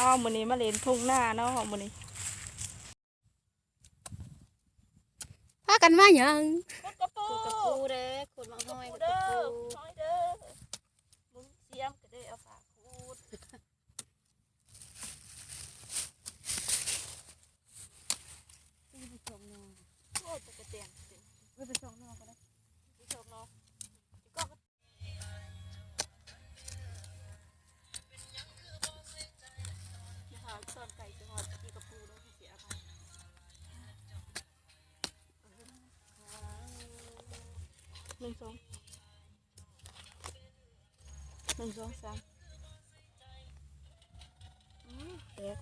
ข้าวมื้อนี้มาเล่นทุ่งนาเนาะมื้อนี้พากันมาหยัง กระปู กระปูเด้ขุดมังห้อยกระ เด้อ ปู น้อยเด้อมึงเสียมก็ได้เอาฝากคูดโอ้ตะกะเตียนเต็ม ไปส่งน้องก็ได้ ไปชมเนาะสิก็นะคะซ่อนไก่จังหวัดที่กระปูแล้วที่เสียไปหนึ่งสองสามเด็ก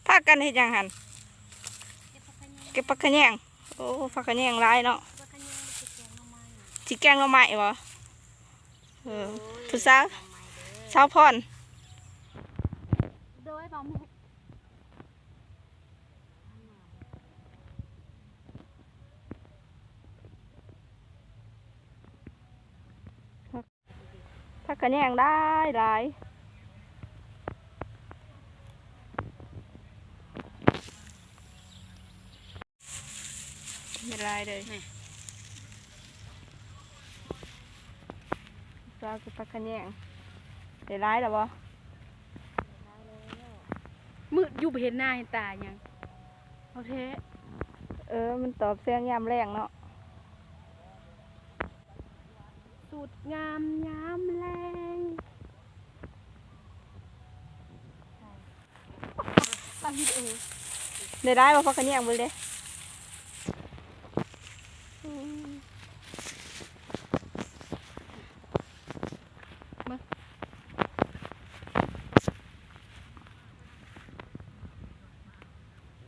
พากันเฮ็ดหยังหันเก็บผักขะแยงโอ้ผักขะแยงหลายเนาะสิแกงหน่อไม้บ่ผู้สาวสาวพร โดยบ่แม่ ผักขะแยงได้หลายไม่ลายเลยปลาคือผักขะแยงได้หลายแล้วบ่ มืดอยู่บ่เห็นหน้าเห็นตาหยังเอาแท้ มันตอบเสียงยามแรงเนาะ สุดงามยามแลงตั้งวิดีโอ ได้หลายบ่ผักขะแยงเบิ่งเด้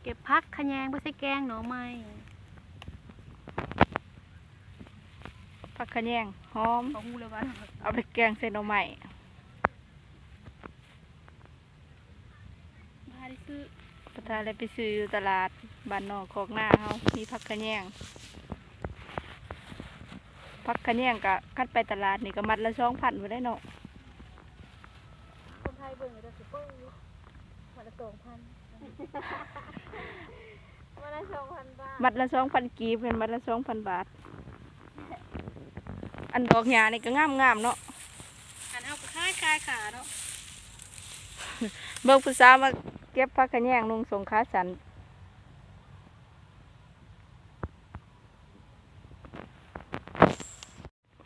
เก็บพักขะแยงบ่ใส่แกงหน่อไม้ ผักขะแยงหอม เขาฮู้เลยว่า เอาไปแกงใส่หน่อไม้ พาได้ซื้อ ประทานอะไรไปซื้ออยู่ตลาดบ้านนอกของหน้าเฮามีผักขะแยงผักขะแยงก็คัดไปตลาดนี่ก็มัดละ2,000บ่ได้เนาะ คนไทยเบิ่งได้สิเบิ่งวันละ2,000วันละ2,000 บาท มัดละ2,000กีบเป็นมัดละ2,000 บาท อันดอกหญ้านี่ก็งามๆเนาะ อันเอาก็คล้ายขาเนาะ เบิ่งผู้สาวมาเก็บผักขะแยงนุ่งสงขาสัน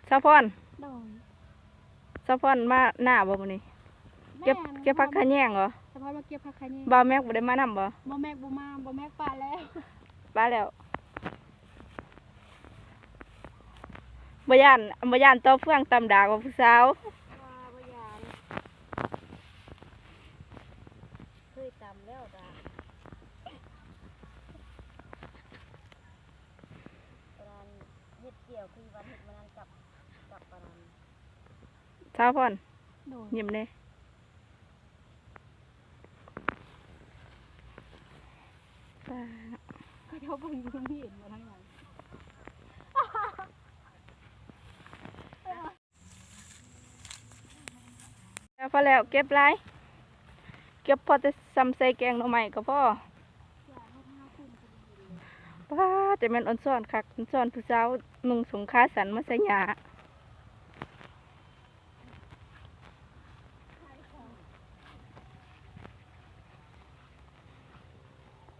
สาวพร ดอง สาวพรมาหน้าบ่มื้อนี้เก็บผักขะแยงเหรอ เฉพาะมาเก็บผักขะแยง บ่าวแม็กบ่ได้มานำบ่ บ่แม็กบ่มาบ่แม็กปลาแล้ว ไปแล้วบ่ย่านต่อเฟืองตำดากว่าผู้สาว ว่าบ่ยานเคยตำแล้วจ้ะปานนั้นเฮ็ดเกี่ยวคือวันเฮ็ดมานานกับปานนั้น สาวพร โดน ยิ้มเด้ป้า เขาเจ้าเบิ่งอยู่มีเห็นบ่ทั้งนั้น แล้วพอแล้วเก็บหลายเก็บพอแต่ซ้ำใส่แกงหน่อไม้ก็พอป้าแต่แม่นอ่อนซ้อนคักอ่อนซ้อนผู้สาวนุ่งสงขาสันมาใส่หญ้า